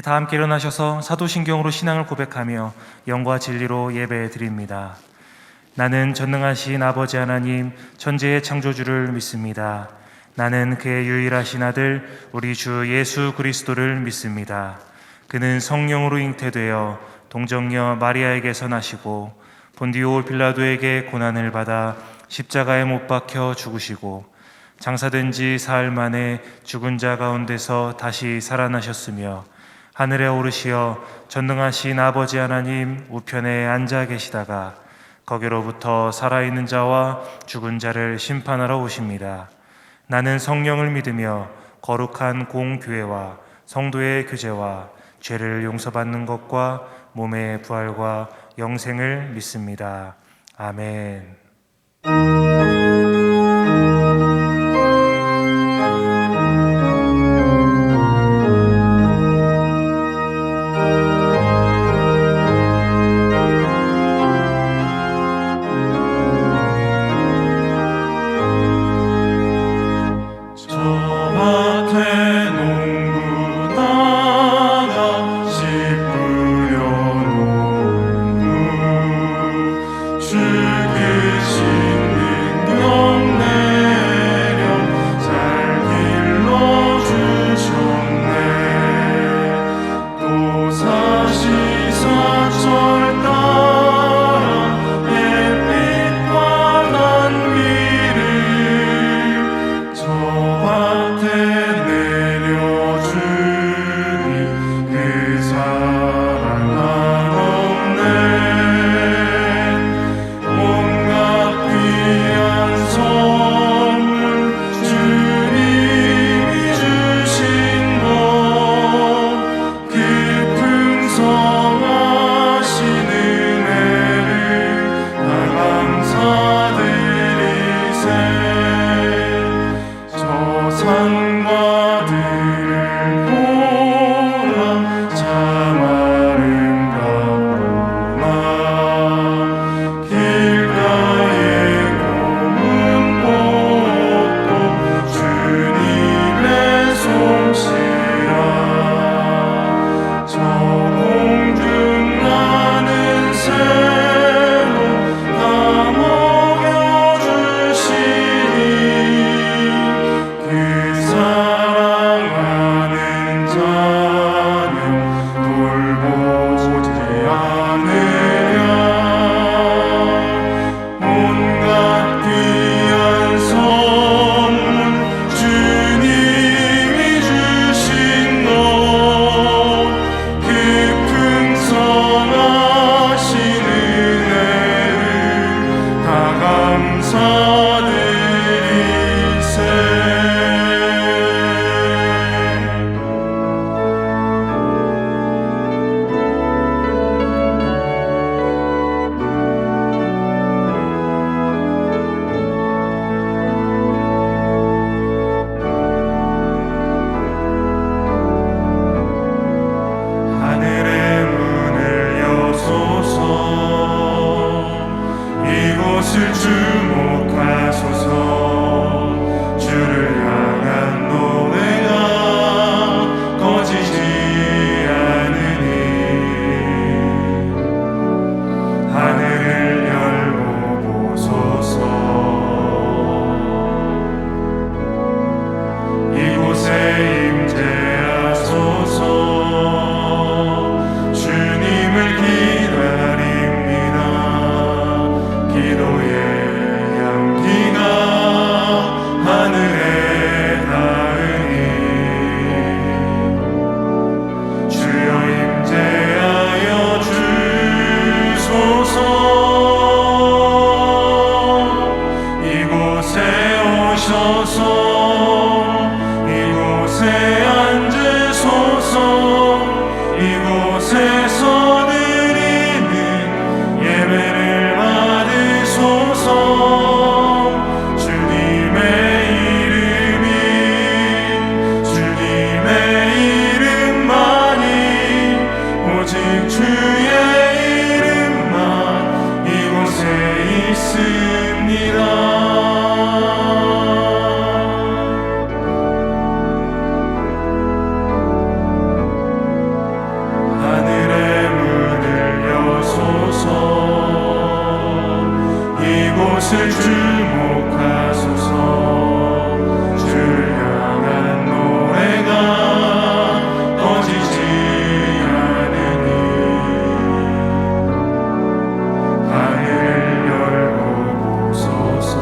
다 함께 일어나셔서 사도신경으로 신앙을 고백하며 영과 진리로 예배 드립니다. 나는 전능하신 아버지 하나님 천지의 창조주를 믿습니다. 나는 그의 유일하신 아들 우리 주 예수 그리스도를 믿습니다. 그는 성령으로 잉태되어 동정녀 마리아에게서 나시고 본디오 빌라도에게 고난을 받아 십자가에 못 박혀 죽으시고 장사된 지 사흘 만에 죽은 자 가운데서 다시 살아나셨으며 하늘에 오르시어 전능하신 아버지 하나님 우편에 앉아 계시다가 거기로부터 살아있는 자와 죽은 자를 심판하러 오십니다. 나는 성령을 믿으며 거룩한 공교회와 성도의 교제와 죄를 용서받는 것과 몸의 부활과 영생을 믿습니다. 아멘. 이곳을 주목하소서. 주를 향한 노래가 꺼지지 않으니 하늘을 열고 보소서.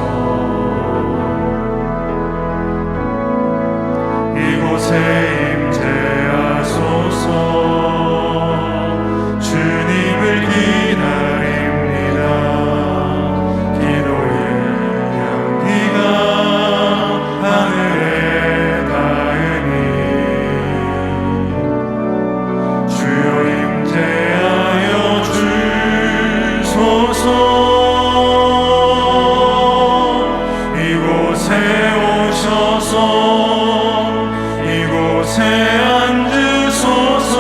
이곳에 임재하소서. 주님을 기다립니다. 기도의 향기가 하늘에 닿으니 주여 임재하여 주소서. 이곳에 오셔서 이곳에 앉으소서.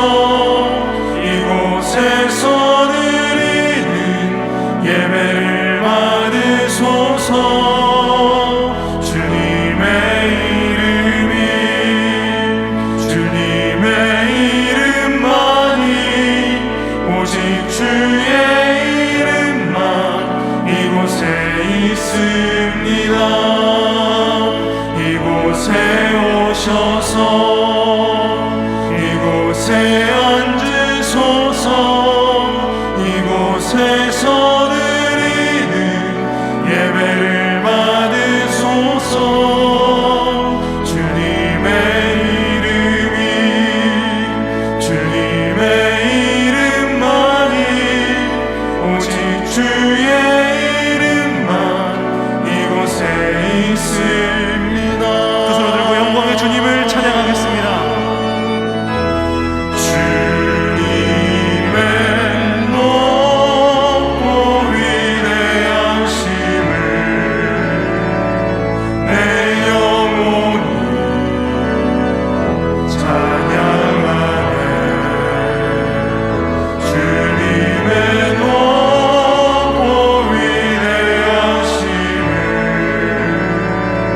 이곳에서 드리는 예배를 받으소서. 주님의 이름만이 오직 주의 이름만 이곳에 있습니다. 이곳에 오셔서 이곳에 앉으소서. 이곳에서 드리는 예배를 받으소서. 주님의 이름만이 오직 주의 이름만 이곳에 있습니다. 두 손을 들고 영광의 주님을 찬양하겠습니다. 주님의 높고 위대하심을 내 영혼이 찬양하네. 주님의 높고 위대하심을 내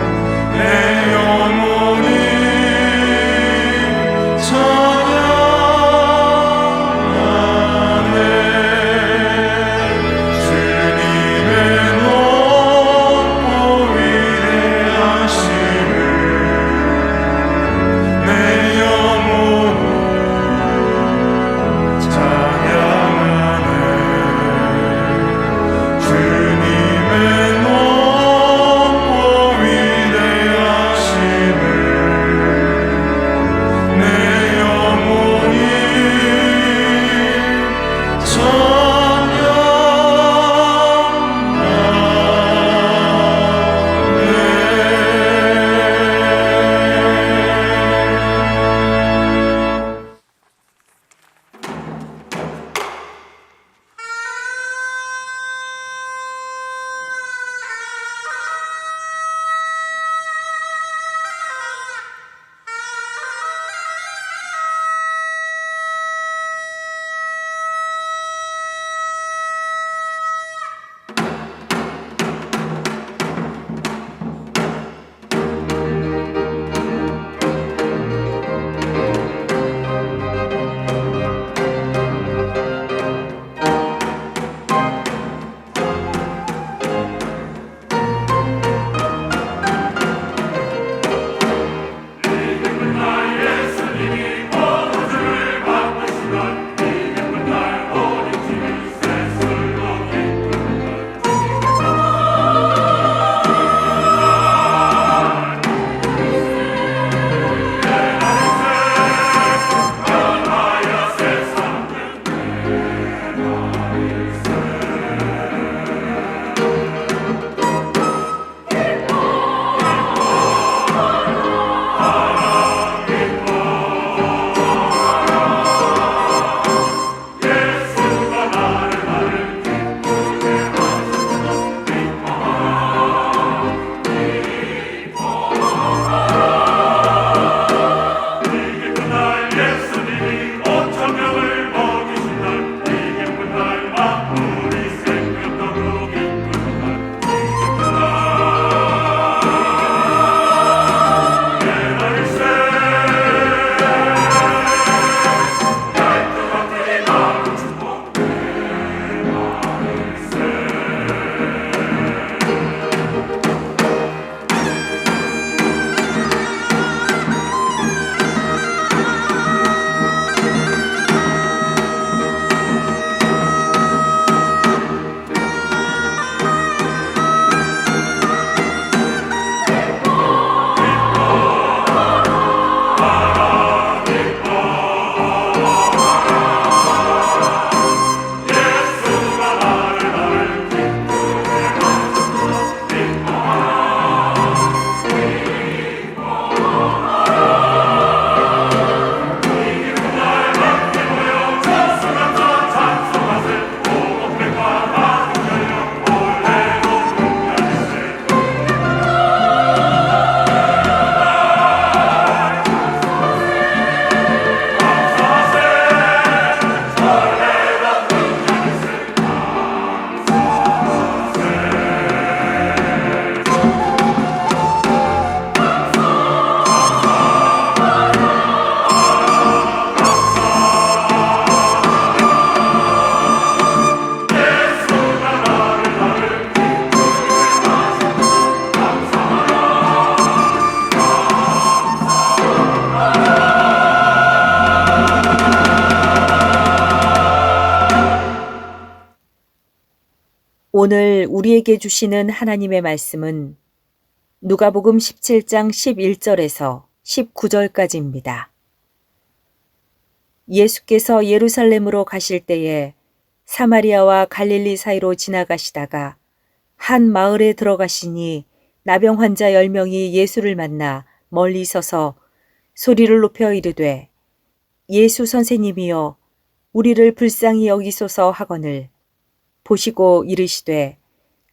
오늘 우리에게 주시는 하나님의 말씀은 누가복음 17장 11절에서 19절까지입니다. 예수께서 예루살렘으로 가실 때에 사마리아와 갈릴리 사이로 지나가시다가 한 마을에 들어가시니 나병 환자 10명이 예수를 만나 멀리 서서 소리를 높여 이르되 예수 선생님이여 우리를 불쌍히 여기소서 하거늘 보시고 이르시되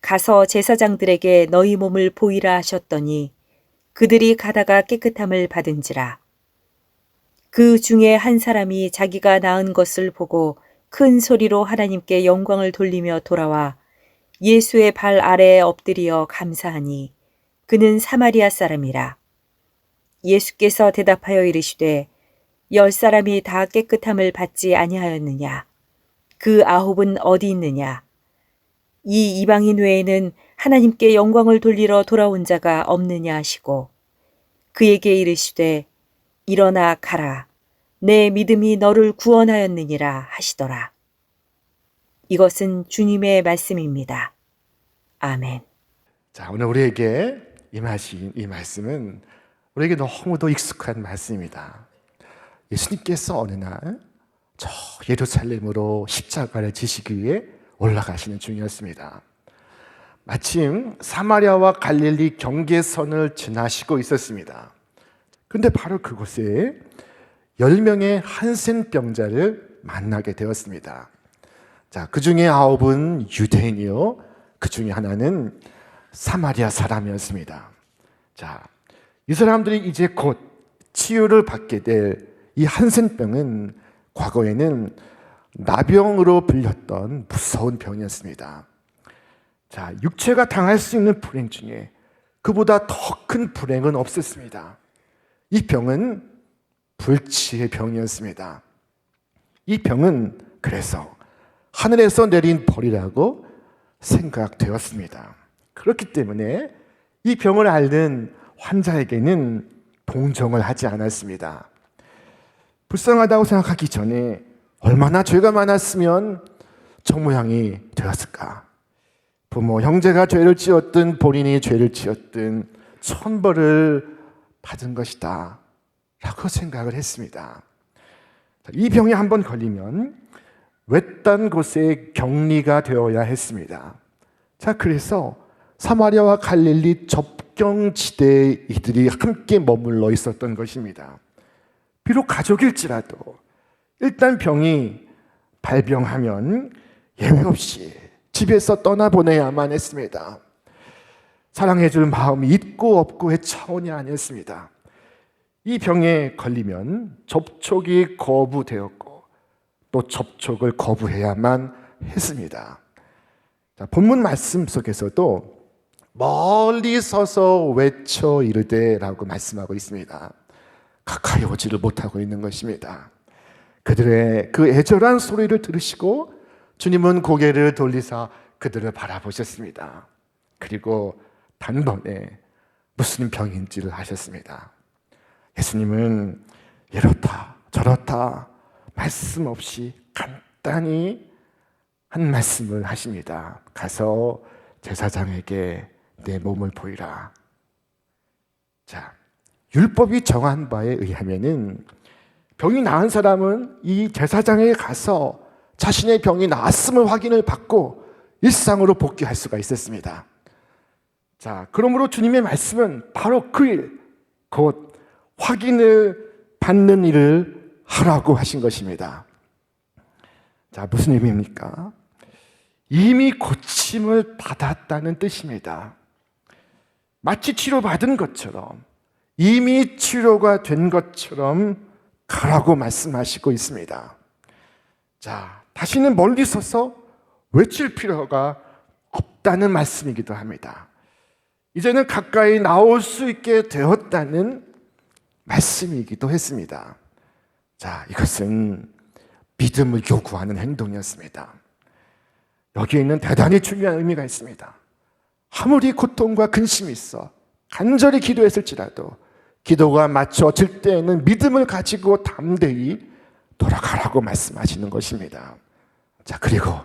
가서 제사장들에게 너희 몸을 보이라 하셨더니 그들이 가다가 깨끗함을 받은지라. 그 중에 한 사람이 자기가 나은 것을 보고 큰 소리로 하나님께 영광을 돌리며 돌아와 예수의 발 아래에 엎드리어 감사하니 그는 사마리아 사람이라. 예수께서 대답하여 이르시되 10사람이 다 깨끗함을 받지 아니하였느냐? 그 9은 어디 있느냐? 이 이방인 외에는 하나님께 영광을 돌리러 돌아온 자가 없느냐 하시고 그에게 이르시되 일어나 가라. 내 믿음이 너를 구원하였느니라 하시더라. 이것은 주님의 말씀입니다. 아멘. 자, 오늘 우리에게 임하신 이 말씀은 우리에게 너무도 익숙한 말씀입니다. 예수님께서 어느 날 저 예루살렘으로 십자가를 지시기 위해 올라가시는 중이었습니다. 마침 사마리아와 갈릴리 경계선을 지나시고 있었습니다. 그런데 바로 그곳에 10명의 한센병자를 만나게 되었습니다. 자, 그 중에 9은 유대인이요, 그 중에 하나는 사마리아 사람이었습니다. 자, 이 사람들이 이제 곧 치유를 받게 될 이 한센병은 과거에는 나병으로 불렸던 무서운 병이었습니다. 자, 육체가 당할 수 있는 불행 중에 그보다 더 큰 불행은 없었습니다. 이 병은 불치의 병이었습니다. 이 병은 그래서 하늘에서 내린 벌이라고 생각되었습니다. 그렇기 때문에 이 병을 앓는 환자에게는 동정을 하지 않았습니다. 불쌍하다고 생각하기 전에 얼마나 죄가 많았으면 저 모양이 되었을까? 부모, 형제가 죄를 지었든 본인이 죄를 지었든 천벌을 받은 것이다 라고 생각을 했습니다. 이 병에 한번 걸리면 외딴 곳에 격리가 되어야 했습니다. 자, 그래서 사마리아와 갈릴리 접경지대에 이들이 함께 머물러 있었던 것입니다. 비록 가족일지라도 일단 병이 발병하면 예외 없이 집에서 떠나보내야만 했습니다. 사랑해줄 마음이 있고 없고의 차원이 아니었습니다. 이 병에 걸리면 접촉이 거부되었고 또 접촉을 거부해야만 했습니다. 자, 본문 말씀 속에서도 멀리 서서 외쳐 이르되 라고 말씀하고 있습니다. 가까이 오지를 못하고 있는 것입니다. 그들의 그 애절한 소리를 들으시고 주님은 고개를 돌리사 그들을 바라보셨습니다. 그리고 단번에 무슨 병인지를 아셨습니다. 예수님은 이렇다 저렇다 말씀 없이 간단히 한 말씀을 하십니다. 가서 제사장에게 내 몸을 보이라. 자, 율법이 정한 바에 의하면은 병이 나은 사람은 이 제사장에게 가서 자신의 병이 나았음을 확인을 받고 일상으로 복귀할 수가 있었습니다. 자, 그러므로 주님의 말씀은 바로 그 일, 곧 확인을 받는 일을 하라고 하신 것입니다. 자, 무슨 의미입니까? 이미 고침을 받았다는 뜻입니다. 마치 치료받은 것처럼, 이미 치료가 된 것처럼 가라고 말씀하시고 있습니다. 자, 다시는 멀리 서서 외칠 필요가 없다는 말씀이기도 합니다. 이제는 가까이 나올 수 있게 되었다는 말씀이기도 했습니다. 자, 이것은 믿음을 요구하는 행동이었습니다. 여기에 있는 대단히 중요한 의미가 있습니다. 아무리 고통과 근심이 있어 간절히 기도했을지라도 기도가 맞춰질 때에는 믿음을 가지고 담대히 돌아가라고 말씀하시는 것입니다. 자, 그리고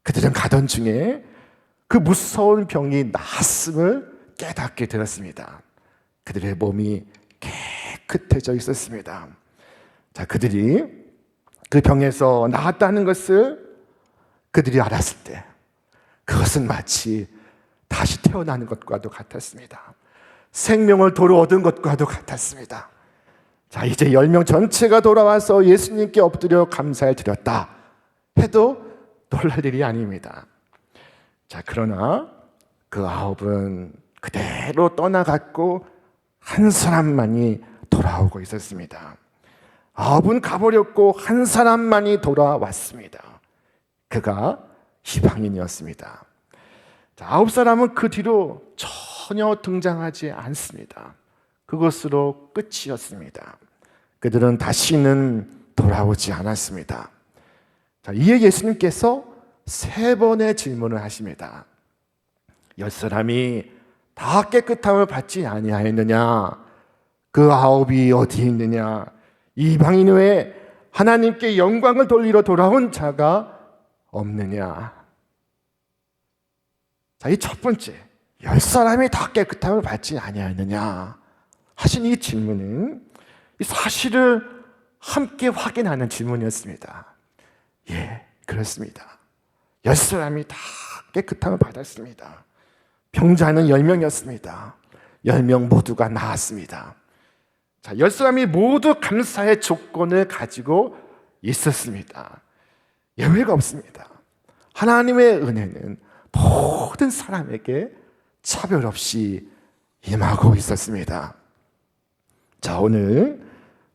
그들은 가던 중에 그 무서운 병이 나았음을 깨닫게 되었습니다. 그들의 몸이 깨끗해져 있었습니다. 자, 그들이 그 병에서 나았다는 것을 그들이 알았을 때 그것은 마치 다시 태어나는 것과도 같았습니다. 생명을 도로 얻은 것과도 같았습니다. 자, 이제 10명 전체가 돌아와서 예수님께 엎드려 감사를 드렸다 해도 놀랄 일이 아닙니다. 자, 그러나 그 9은 그대로 떠나갔고 한 사람만이 돌아오고 있었습니다. 9은 가버렸고 한 사람만이 돌아왔습니다. 그가 이방인이었습니다. 자, 9사람은 그 뒤로 전혀 등장하지 않습니다. 그것으로 끝이었습니다. 그들은 다시는 돌아오지 않았습니다. 자, 이에 예수님께서 3번의 질문을 하십니다. 10사람이 다 깨끗함을 받지 아니하였느냐? 그 9이 어디 있느냐? 이방인 외에 하나님께 영광을 돌리러 돌아온 자가 없느냐? 자, 이 첫 번째, 10사람이 다 깨끗함을 받지 아니하였느냐 하신 이 질문은 이 사실을 함께 확인하는 질문이었습니다. 예, 그렇습니다. 10사람이 다 깨끗함을 받았습니다. 병자는 10명이었습니다. 10명 모두가 나았습니다. 자, 10사람이 모두 감사의 조건을 가지고 있었습니다. 예외가 없습니다. 하나님의 은혜는 모든 사람에게 차별 없이 임하고 있었습니다. 자, 오늘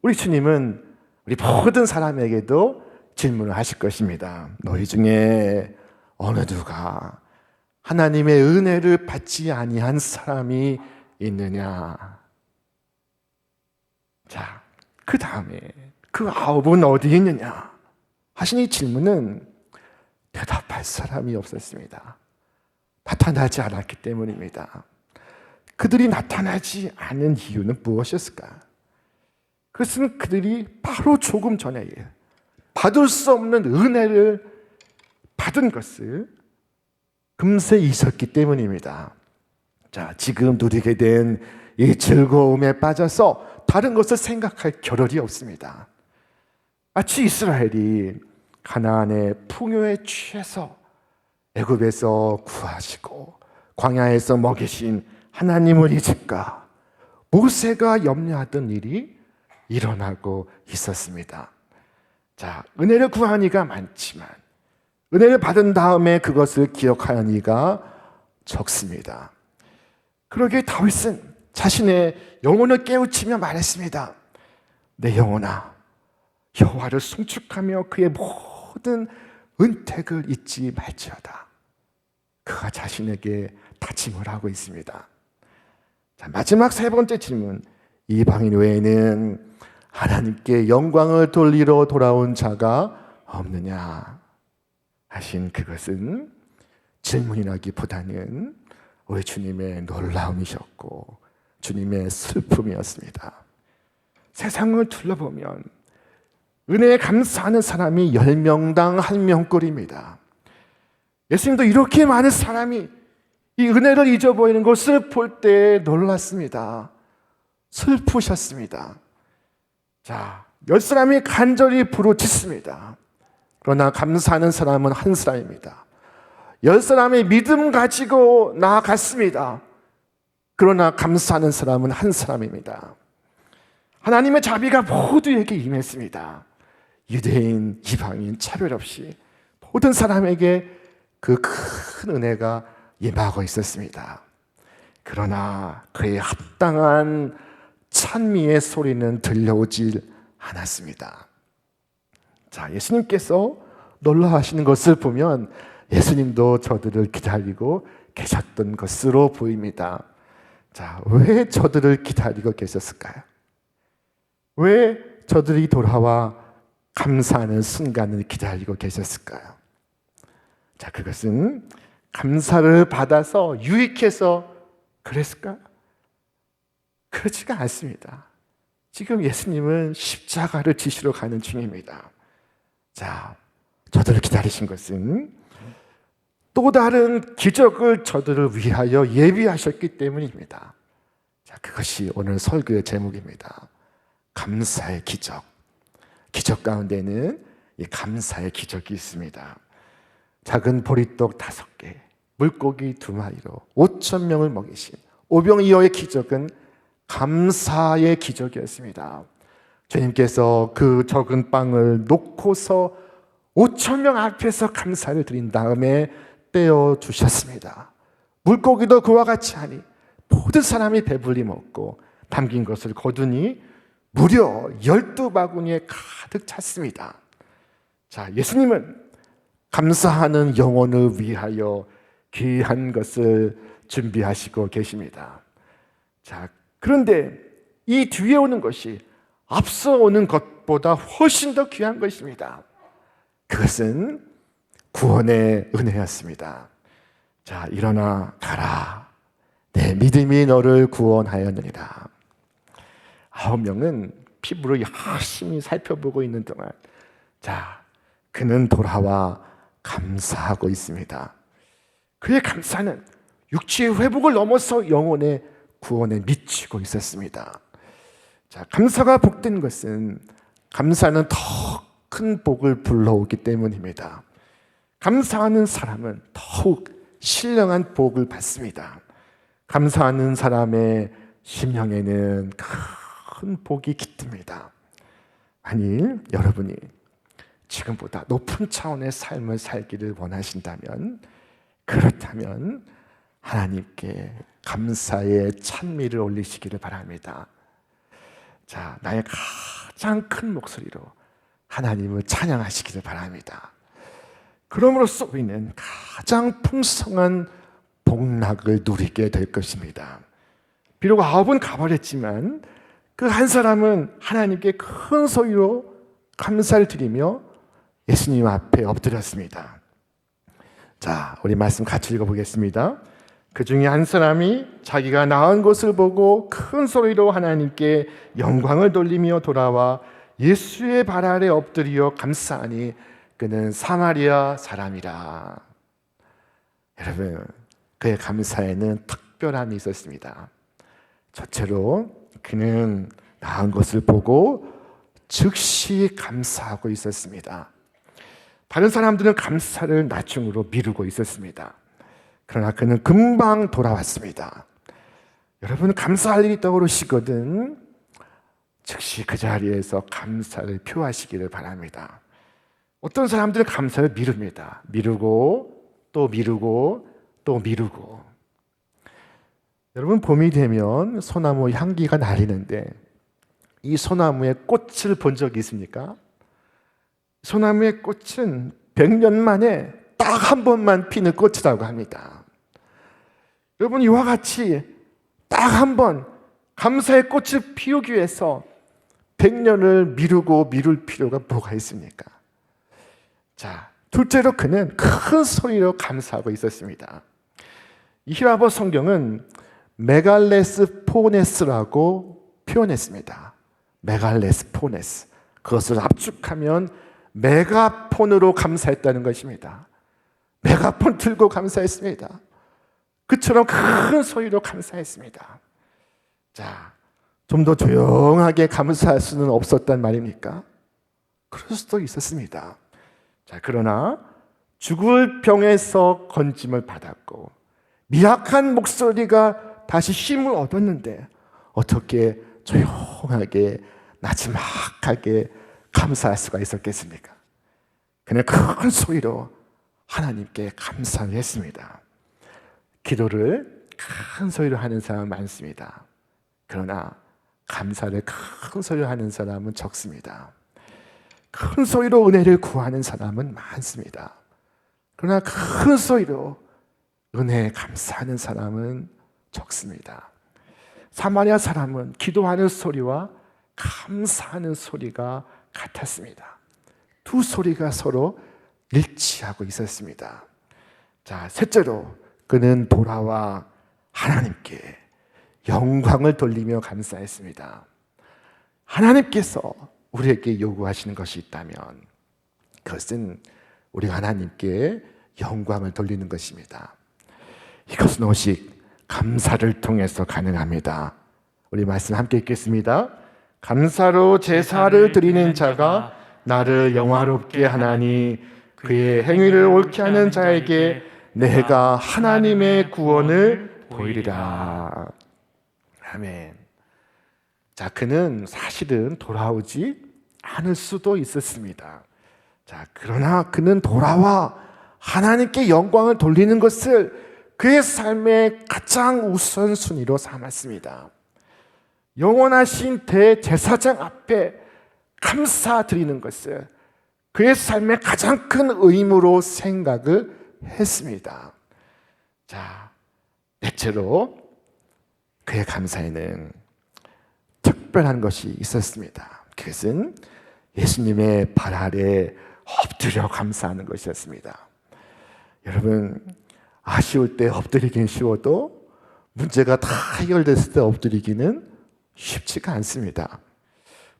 우리 주님은 우리 모든 사람에게도 질문을 하실 것입니다. 너희 중에 어느 누가 하나님의 은혜를 받지 아니한 사람이 있느냐? 자, 그 다음에 그 9은 어디 있느냐? 하신 이 질문은 대답할 사람이 없었습니다. 나타나지 않았기 때문입니다. 그들이 나타나지 않은 이유는 무엇이었을까? 그것은 그들이 바로 조금 전에 받을 수 없는 은혜를 받은 것을 금세 잊었기 때문입니다. 자, 지금 누리게 된 이 즐거움에 빠져서 다른 것을 생각할 겨를이 없습니다. 마치 이스라엘이 가나안의 풍요에 취해서 애굽에서 구하시고 광야에서 먹이신 하나님을 잊을까? 모세가 염려하던 일이 일어나고 있었습니다. 자, 은혜를 구한 이가 많지만 은혜를 받은 다음에 그것을 기억하는 이가 적습니다. 그러기에 다윗은 자신의 영혼을 깨우치며 말했습니다. 내 영혼아, 여호와를 송축하며 그의 모든 은택을 잊지 말지어다. 그가 자신에게 다짐을 하고 있습니다. 자, 마지막 3번째 질문. 이방인 외에는 하나님께 영광을 돌리러 돌아온 자가 없느냐 하신 그것은 질문이라기보다는 우리 주님의 놀라움이셨고 주님의 슬픔이었습니다. 세상을 둘러보면 은혜에 감사하는 사람이 10명당 1명꼴입니다. 예수님도 이렇게 많은 사람이 이 은혜를 잊어버리는 것을 볼 때 놀랐습니다. 슬프셨습니다. 자, 10사람이 간절히 부르짖습니다. 그러나 감사하는 사람은 한 사람입니다. 10사람이 믿음 가지고 나아갔습니다. 그러나 감사하는 사람은 한 사람입니다. 하나님의 자비가 모두에게 임했습니다. 유대인, 이방인 차별 없이 모든 사람에게 그 큰 은혜가 임하고 있었습니다. 그러나 그의 합당한 찬미의 소리는 들려오질 않았습니다. 자, 예수님께서 놀라하시는 것을 보면 예수님도 저들을 기다리고 계셨던 것으로 보입니다. 자, 왜 저들을 기다리고 계셨을까요? 왜 저들이 돌아와 감사하는 순간을 기다리고 계셨을까요? 자, 그것은 감사를 받아서 유익해서 그랬을까? 그렇지가 않습니다. 지금 예수님은 십자가를 지시러 가는 중입니다. 자, 저들을 기다리신 것은 또 다른 기적을 저들을 위하여 예비하셨기 때문입니다. 자, 그것이 오늘 설교의 제목입니다. 감사의 기적. 기적 가운데는 이 감사의 기적이 있습니다. 작은 보리떡 5개, 물고기 2마리로 5천 명을 먹이신 오병이어의 기적은 감사의 기적이었습니다. 주님께서 그 적은 빵을 놓고서 5천 명 앞에서 감사를 드린 다음에 떼어 주셨습니다. 물고기도 그와 같이 하니 모든 사람이 배불리 먹고 남긴 것을 거두니 무려 12바구니에 가득 찼습니다. 자, 예수님은 감사하는 영혼을 위하여 귀한 것을 준비하시고 계십니다. 자, 그런데 이 뒤에 오는 것이 앞서 오는 것보다 훨씬 더 귀한 것입니다. 그것은 구원의 은혜였습니다. 자, 일어나 가라. 내 믿음이 너를 구원하였느니라. 9명은 피부로 열심히 살펴보고 있는 동안, 자, 그는 돌아와 감사하고 있습니다. 그의 감사는 육체의 회복을 넘어서 영혼의 구원에 미치고 있었습니다. 자, 감사가 복된 것은 감사는 더 큰 복을 불러오기 때문입니다. 감사하는 사람은 더욱 신령한 복을 받습니다. 감사하는 사람의 심령에는 큰 복이 깃듭니다. 만일 여러분이 지금보다 높은 차원의 삶을 살기를 원하신다면, 그렇다면 하나님께 감사의 찬미를 올리시기를 바랍니다. 자, 나의 가장 큰 목소리로 하나님을 찬양하시기를 바랍니다. 그럼으로써 우리는 가장 풍성한 복락을 누리게 될 것입니다. 비록 9은 가버렸지만 그 한 사람은 하나님께 큰 소리로 감사를 드리며 예수님 앞에 엎드렸습니다. 자, 우리 말씀 같이 읽어보겠습니다. 그 중에 한 사람이 자기가 나은 것을 보고 큰 소리로 하나님께 영광을 돌리며 돌아와 예수의 발 아래 엎드려 감사하니 그는 사마리아 사람이라. 여러분, 그의 감사에는 특별함이 있었습니다. 첫째로 그는 나은 것을 보고 즉시 감사하고 있었습니다. 다른 사람들은 감사를 나중으로 미루고 있었습니다. 그러나 그는 금방 돌아왔습니다. 여러분, 감사할 일이 떠오르시거든 즉시 그 자리에서 감사를 표하시기를 바랍니다. 어떤 사람들은 감사를 미룹니다. 미루고 또 미루고 또 미루고. 여러분, 봄이 되면 소나무 향기가 날리는데 이 소나무의 꽃을 본 적이 있습니까? 소나무의 꽃은 100년 만에 딱 한 번만 피는 꽃이라고 합니다. 여러분, 이와 같이 딱 한 번 감사의 꽃을 피우기 위해서 100년을 미루고 미룰 필요가 뭐가 있습니까? 자, 둘째로 그는 큰 소리로 감사하고 있었습니다. 이 히라보 성경은 메갈레스 포네스라고 표현했습니다. 메갈레스 포네스. 그것을 압축하면 메가폰으로 감사했다는 것입니다. 메가폰 들고 감사했습니다. 그처럼 큰 소리로 감사했습니다. 자, 좀 더 조용하게 감사할 수는 없었단 말입니까? 그럴 수도 있었습니다. 자, 그러나 죽을 병에서 건짐을 받았고 미약한 목소리가 다시 힘을 얻었는데 어떻게 조용하게 나지막하게 감사할 수가 있었겠습니까? 그는 큰 소리로 하나님께 감사를 했습니다. 기도를 큰 소리로 하는 사람은 많습니다. 그러나 감사를 큰 소리로 하는 사람은 적습니다. 큰 소리로 은혜를 구하는 사람은 많습니다. 그러나 큰 소리로 은혜에 감사하는 사람은 적습니다. 사마리아 사람은 기도하는 소리와 감사하는 소리가 같았습니다. 두 소리가 서로 일치하고 있었습니다. 자, 셋째로 그는 돌아와 하나님께 영광을 돌리며 감사했습니다. 하나님께서 우리에게 요구하시는 것이 있다면 그것은 우리가 하나님께 영광을 돌리는 것입니다. 이것은 오직 감사를 통해서 가능합니다. 우리 말씀 함께 읽겠습니다. 감사로 제사를 드리는 자가 나를 영화롭게 하나니 그의 행위를 옳게 하는 자에게 내가 하나님의 구원을 보이리라. 아멘. 자, 그는 사실은 돌아오지 않을 수도 있었습니다. 자, 그러나 그는 돌아와 하나님께 영광을 돌리는 것을 그의 삶의 가장 우선순위로 삼았습니다. 영원하신 대제사장 앞에 감사드리는 것을 그의 삶의 가장 큰 의무로 생각을 했습니다. 자, 넷째로 그의 감사에는 특별한 것이 있었습니다. 그것은 예수님의 발 아래 엎드려 감사하는 것이었습니다. 여러분, 아쉬울 때 엎드리긴 쉬워도 문제가 다 해결됐을 때 엎드리기는 쉽지가 않습니다.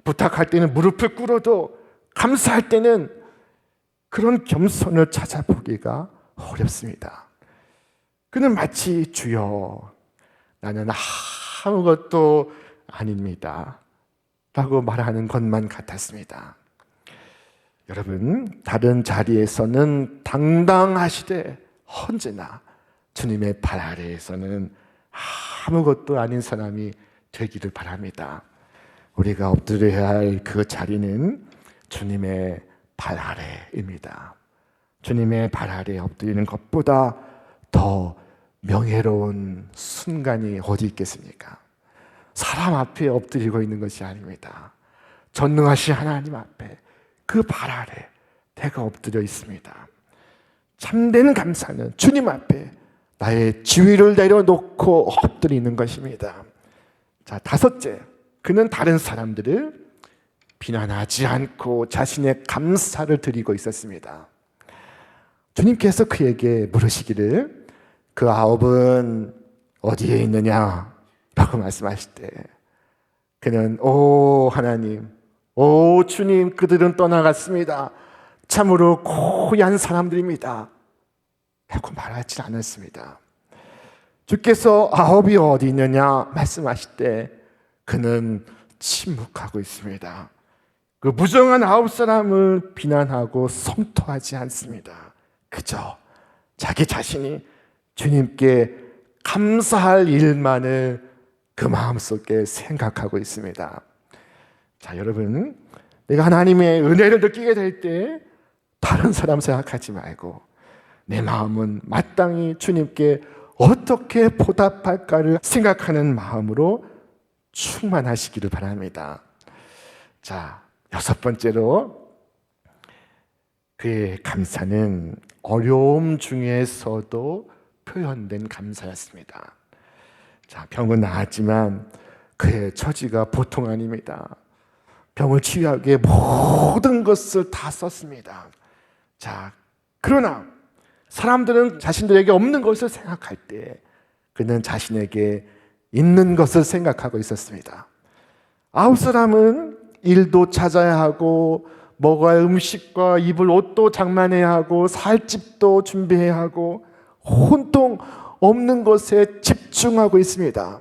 부탁할 때는 무릎을 꿇어도 감사할 때는 그런 겸손을 찾아보기가 어렵습니다. 그는 마치 주여 나는 아무것도 아닙니다 라고 말하는 것만 같았습니다. 여러분, 다른 자리에서는 당당하시되 언제나 주님의 발 아래에서는 아무것도 아닌 사람이 되기를 바랍니다. 우리가 엎드려야 할 그 자리는 주님의 발 아래입니다. 주님의 발 아래에 엎드리는 것보다 더 명예로운 순간이 어디 있겠습니까? 사람 앞에 엎드리고 있는 것이 아닙니다. 전능하신 하나님 앞에 그 발 아래 내가 엎드려 있습니다. 참된 감사는 주님 앞에 나의 지위를 내려놓고 엎드리는 것입니다. 자, 다섯째, 그는 다른 사람들을 비난하지 않고 자신의 감사를 드리고 있었습니다. 주님께서 그에게 물으시기를 그 아홉은 어디에 있느냐 라고 말씀하실 때 그는 오 하나님, 오 주님, 그들은 떠나갔습니다. 참으로 고얀 사람들입니다 라고 말하지 않았습니다. 주께서 아홉이 어디 있느냐 말씀하실 때 그는 침묵하고 있습니다. 그 무정한 아홉 사람을 비난하고 성토하지 않습니다. 그저 자기 자신이 주님께 감사할 일만을 그 마음속에 생각하고 있습니다. 자, 여러분, 내가 하나님의 은혜를 느끼게 될 때 다른 사람 생각하지 말고 내 마음은 마땅히 주님께 어떻게 보답할까를 생각하는 마음으로 충만하시기를 바랍니다. 자, 여섯 번째로 그의 감사는 어려움 중에서도 표현된 감사였습니다. 자, 병은 나았지만 그의 처지가 보통 아닙니다. 병을 치유하기 위해 모든 것을 다 썼습니다. 자, 그러나 사람들은 자신들에게 없는 것을 생각할 때 그는 자신에게 있는 것을 생각하고 있었습니다. 아홉 사람은 일도 찾아야 하고 먹어야 음식과 입을 옷도 장만해야 하고 살 집도 준비해야 하고 온통 없는 것에 집중하고 있습니다.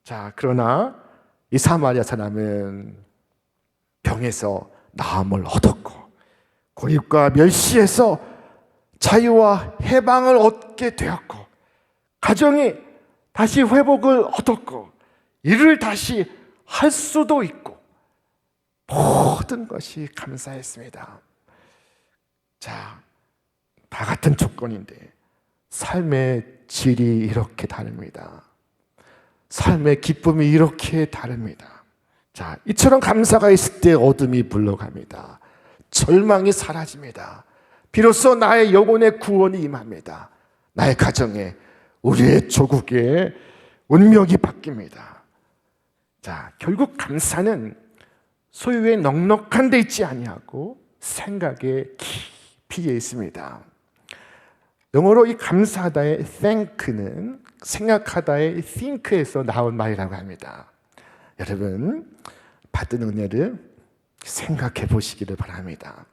자, 그러나 이 사마리아 사람은 병에서 나음을 얻었고 고립과 멸시에서 자유와 해방을 얻게 되었고 가정이 다시 회복을 얻었고 일을 다시 할 수도 있고 모든 것이 감사했습니다. 자, 다 같은 조건인데 삶의 질이 이렇게 다릅니다. 삶의 기쁨이 이렇게 다릅니다. 자, 이처럼 감사가 있을 때 어둠이 물러갑니다. 절망이 사라집니다. 비로소 나의 영혼의 구원이 임합니다. 나의 가정에, 우리의 조국의 운명이 바뀝니다. 자, 결국 감사는 소유의 넉넉한 데 있지 아니하고 생각에 깊이 있습니다. 영어로 이 감사하다의 thank는 생각하다의 think에서 나온 말이라고 합니다. 여러분, 받은 은혜를 생각해 보시기를 바랍니다.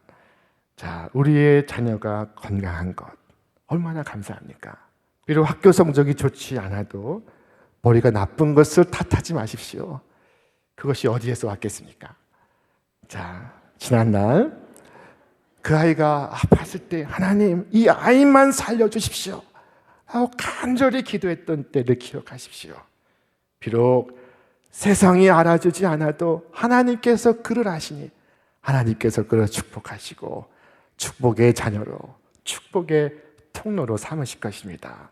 자, 우리의 자녀가 건강한 것, 얼마나 감사합니까? 비록 학교 성적이 좋지 않아도 머리가 나쁜 것을 탓하지 마십시오. 그것이 어디에서 왔겠습니까? 자, 지난날 그 아이가 아팠을 때 하나님 이 아이만 살려주십시오 하고 간절히 기도했던 때를 기억하십시오. 비록 세상이 알아주지 않아도 하나님께서 그를 아시니 하나님께서 그를 축복하시고 축복의 자녀로 축복의 통로로 삼으실 것입니다.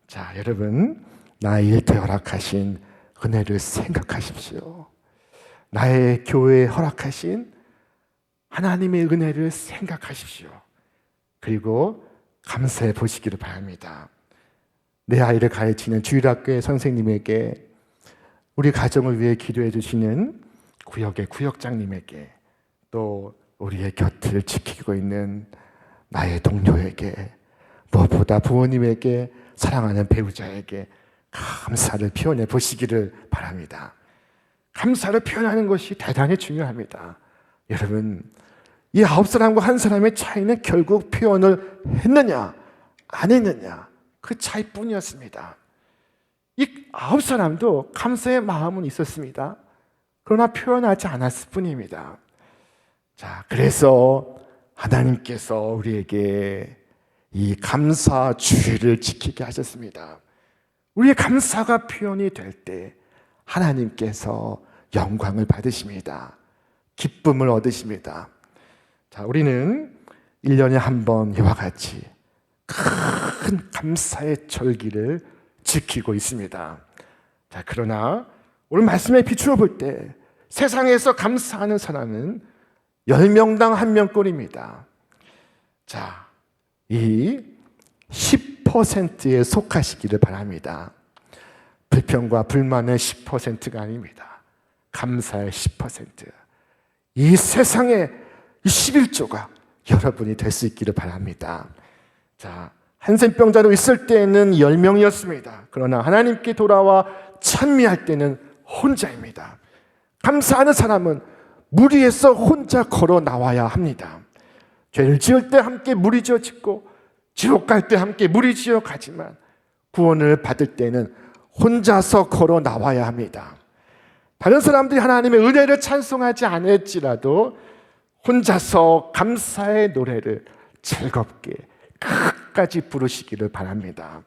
자, 여러분, 나에게 허락하신 은혜를 생각하십시오. 나의 교회에 허락하신 하나님의 은혜를 생각하십시오. 그리고 감사해 보시기를 바랍니다. 내 아이를 가르치는 주일학교의 선생님에게, 우리 가정을 위해 기도해 주시는 구역의 구역장님에게, 또 우리의 곁을 지키고 있는 나의 동료에게, 무엇보다 부모님에게, 사랑하는 배우자에게 감사를 표현해 보시기를 바랍니다. 감사를 표현하는 것이 대단히 중요합니다. 여러분, 이 9사람과 한 사람의 차이는 결국 표현을 했느냐 안 했느냐 그 차이뿐이었습니다. 이 9사람도 감사의 마음은 있었습니다. 그러나 표현하지 않았을 뿐입니다. 자, 그래서 하나님께서 우리에게 이 감사 주의를 지키게 하셨습니다. 우리의 감사가 표현이 될 때 하나님께서 영광을 받으십니다. 기쁨을 얻으십니다. 자, 우리는 1년에 한 번 이와 같이 큰 감사의 절기를 지키고 있습니다. 자, 그러나 오늘 말씀에 비추어 볼 때 세상에서 감사하는 사람은 10명당 1명꼴입니다. 자, 이 10%에 속하시기를 바랍니다. 불평과 불만의 10%가 아닙니다. 감사의 10%. 이 세상의 11조가 여러분이 될 수 있기를 바랍니다. 자, 한센병자로 있을 때는 10명이었습니다. 그러나 하나님께 돌아와 찬미할 때는 혼자입니다. 감사하는 사람은 무리에서 혼자 걸어 나와야 합니다. 죄를 지을 때 함께 무리지어 짓고 지옥 갈 때 함께 무리지어 가지만 구원을 받을 때는 혼자서 걸어 나와야 합니다. 다른 사람들이 하나님의 은혜를 찬송하지 않을지라도 혼자서 감사의 노래를 즐겁게 끝까지 부르시기를 바랍니다.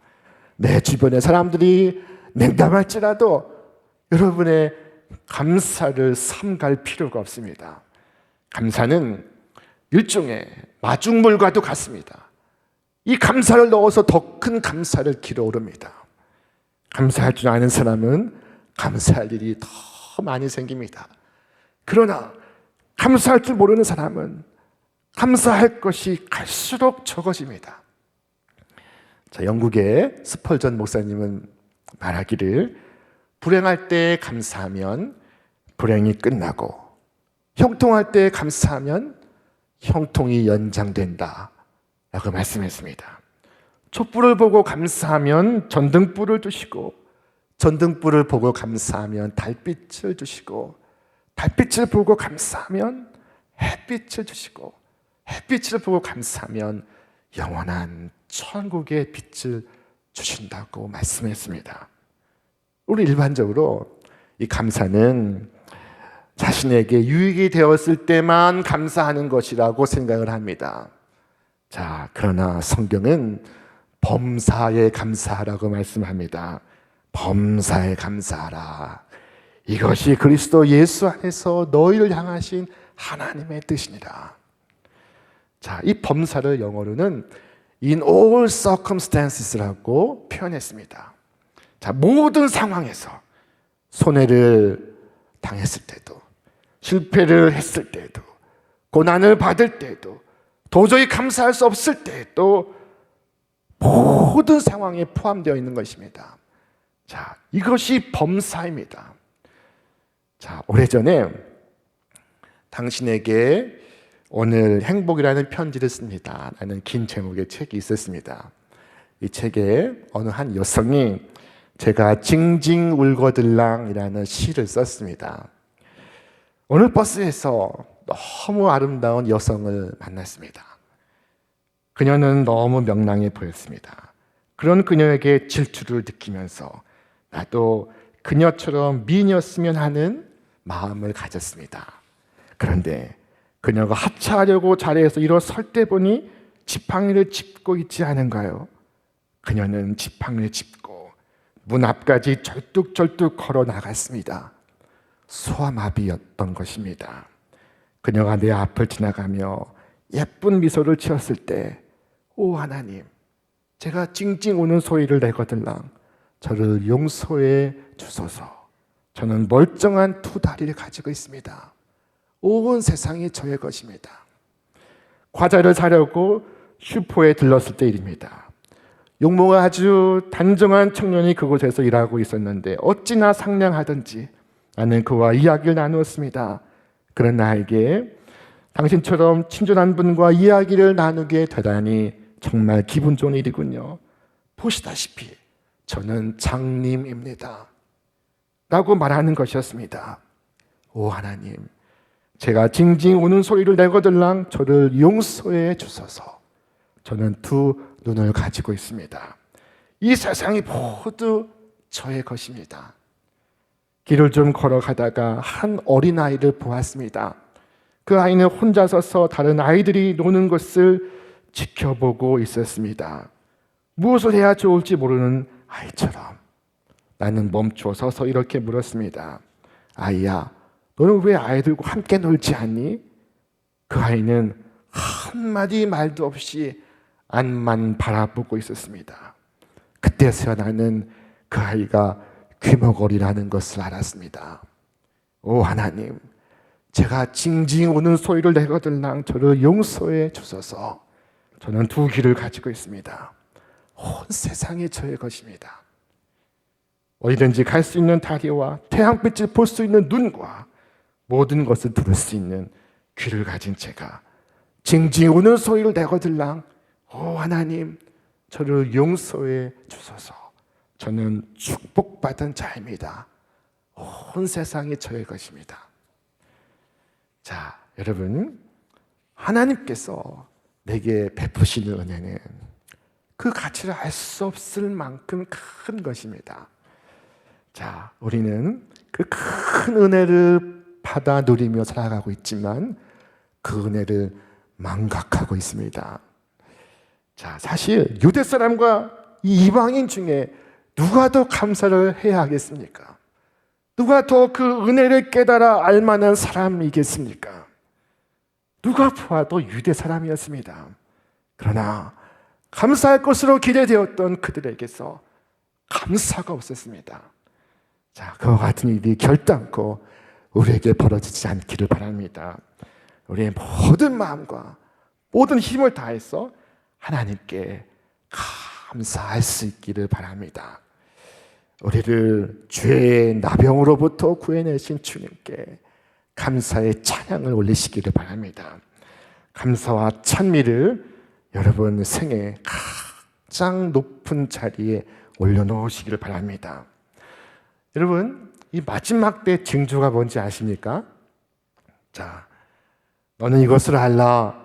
내 주변의 사람들이 냉담할지라도 여러분의 감사를 삼갈 필요가 없습니다. 감사는 일종의 마중물과도 같습니다. 이 감사를 넣어서 더 큰 감사를 길어오릅니다. 감사할 줄 아는 사람은 감사할 일이 더 많이 생깁니다. 그러나 감사할 줄 모르는 사람은 감사할 것이 갈수록 적어집니다. 자, 영국의 스펄전 목사님은 말하기를 불행할 때 감사하면 불행이 끝나고 형통할 때 감사하면 형통이 연장된다 라고 말씀했습니다. 촛불을 보고 감사하면 전등불을 주시고 전등불을 보고 감사하면 달빛을 주시고 달빛을 보고 감사하면 햇빛을 주시고 햇빛을 보고 감사하면 영원한 천국의 빛을 주신다고 말씀했습니다. 우리 일반적으로 이 감사는 자신에게 유익이 되었을 때만 감사하는 것이라고 생각을 합니다. 자, 그러나 성경은 범사에 감사하라고 말씀합니다. 범사에 감사하라. 이것이 그리스도 예수 안에서 너희를 향하신 하나님의 뜻이니라. 자, 이 범사를 영어로는 in all circumstances라고 표현했습니다. 자, 모든 상황에서 손해를 당했을 때도, 실패를 했을 때도, 고난을 받을 때도, 도저히 감사할 수 없을 때도 모든 상황에 포함되어 있는 것입니다. 자, 이것이 범사입니다. 자, 오래전에 당신에게 오늘 행복이라는 편지를 씁니다 라는 긴 제목의 책이 있었습니다. 이 책에 어느 한 여성이 제가 징징 울거들랑이라는 시를 썼습니다. 오늘 버스에서 너무 아름다운 여성을 만났습니다. 그녀는 너무 명랑해 보였습니다. 그런 그녀에게 질투를 느끼면서 나도 그녀처럼 미인이었으면 하는 마음을 가졌습니다. 그런데 그녀가 하차하려고 자리에서 일어설 때 보니 지팡이를 짚고 있지 않은가요? 그녀는 지팡이를 짚고 문 앞까지 절뚝절뚝 걸어 나갔습니다. 소아마비였던 것입니다. 그녀가 내 앞을 지나가며 예쁜 미소를 지었을 때, 오 하나님, 제가 찡찡 우는 소리를 내거들랑 저를 용서해 주소서. 저는 멀쩡한 두 다리를 가지고 있습니다. 온 세상이 저의 것입니다. 과자를 사려고 슈퍼에 들렀을 때 일입니다. 용모가 아주 단정한 청년이 그곳에서 일하고 있었는데 어찌나 상냥하던지 나는 그와 이야기를 나누었습니다. 그런 나에게 당신처럼 친절한 분과 이야기를 나누게 되다니 정말 기분 좋은 일이군요. 보시다시피 저는 장님입니다. 라고 말하는 것이었습니다. 오 하나님, 제가 징징 우는 소리를 내거들랑 저를 용서해 주소서. 저는 두 눈을 가지고 있습니다. 이 세상이 모두 저의 것입니다. 길을 좀 걸어가다가 한 어린아이를 보았습니다. 그 아이는 혼자 서서 다른 아이들이 노는 것을 지켜보고 있었습니다. 무엇을 해야 좋을지 모르는 아이처럼 나는 멈춰 서서 이렇게 물었습니다. 아이야, 너는 왜 아이들과 함께 놀지 않니? 그 아이는 한마디 말도 없이 안만 바라보고 있었습니다. 그때서야 나는 그 아이가 귀머거리라는 것을 알았습니다. 오 하나님, 제가 징징 우는 소리를 내거들랑 저를 용서해 주소서. 저는 두 귀를 가지고 있습니다. 온 세상이 저의 것입니다. 어디든지 갈 수 있는 다리와 태양빛을 볼 수 있는 눈과 모든 것을 들을 수 있는 귀를 가진 제가 징징 우는 소리를 내거들랑 오 하나님, 저를 용서해 주소서. 저는 축복받은 자입니다. 온 세상이 저의 것입니다. 자, 여러분, 하나님께서 내게 베푸시는 은혜는 그 가치를 알 수 없을 만큼 큰 것입니다. 자, 우리는 그 큰 은혜를 받아 누리며 살아가고 있지만 그 은혜를 망각하고 있습니다. 자, 사실 유대 사람과 이 이방인 중에 누가 더 감사를 해야 하겠습니까? 누가 더 그 은혜를 깨달아 알만한 사람이겠습니까? 누가 보아도 유대 사람이었습니다. 그러나 감사할 것으로 기대되었던 그들에게서 감사가 없었습니다. 자, 그와 같은 일이 결단코 우리에게 벌어지지 않기를 바랍니다. 우리의 모든 마음과 모든 힘을 다해서 하나님께 감사할 수 있기를 바랍니다. 우리를 죄의 나병으로부터 구해내신 주님께 감사의 찬양을 올리시기를 바랍니다. 감사와 찬미를 여러분 생애 가장 높은 자리에 올려놓으시기를 바랍니다. 여러분, 이 마지막 때 징조가 뭔지 아십니까? 자, 너는 이것을 알라.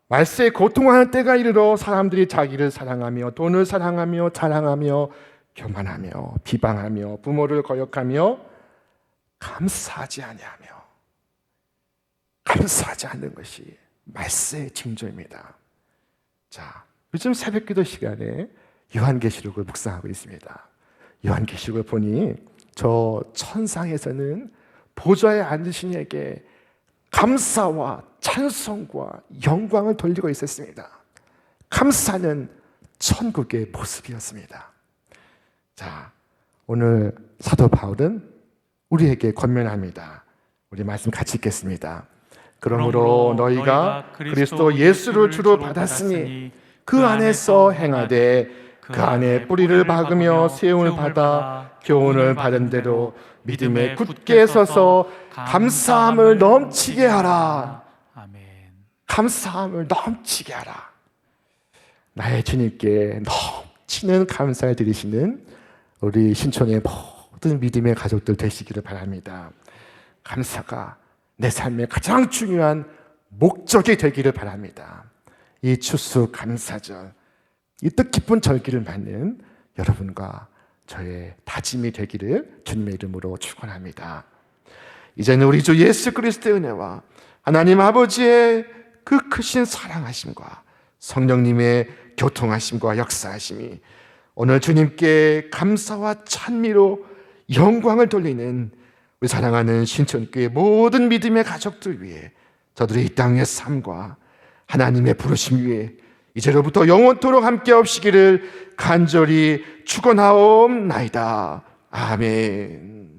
말세에 고통하는 때가 이르러 사람들이 자기를 사랑하며 돈을 사랑하며 자랑하며 교만하며 비방하며 부모를 거역하며 감사하지 아니하며 감사하지 않는 것이 말세의 징조입니다. 자, 요즘 새벽기도 시간에 요한계시록을 묵상하고 있습니다. 요한계시록을 보니 저 천상에서는 보좌에 앉으신 이에게 감사와 찬송과 영광을 돌리고 있었습니다. 감사는 천국의 모습이었습니다. 자, 오늘 사도 바울은 우리에게 권면합니다. 우리 말씀 같이 읽겠습니다. 그러므로 너희가 그리스도 예수를 주로 받았으니 그 안에서 행하되 그 안에 뿌리를 박으며 세움을 받아 교훈을 받은 대로 믿음에 굳게 서서 감사함을 넘치게 하라. 아멘. 감사함을 넘치게 하라. 나의 주님께 넘치는 감사를 드리시는 우리 신촌의 모든 믿음의 가족들 되시기를 바랍니다. 감사가 내 삶의 가장 중요한 목적이 되기를 바랍니다. 이 추수감사절, 이 뜻깊은 절기를 맞는 여러분과 저의 다짐이 되기를 주님의 이름으로 축원합니다. 이제는 우리 주 예수 그리스도의 은혜와 하나님 아버지의 그 크신 사랑하심과 성령님의 교통하심과 역사하심이 오늘 주님께 감사와 찬미로 영광을 돌리는 우리 사랑하는 신천교회 모든 믿음의 가족들 위해 저들의 이 땅의 삶과 하나님의 부르심 위에 이제로부터 영원토록 함께 없시기를 간절히 축원하옵나이다. 아멘.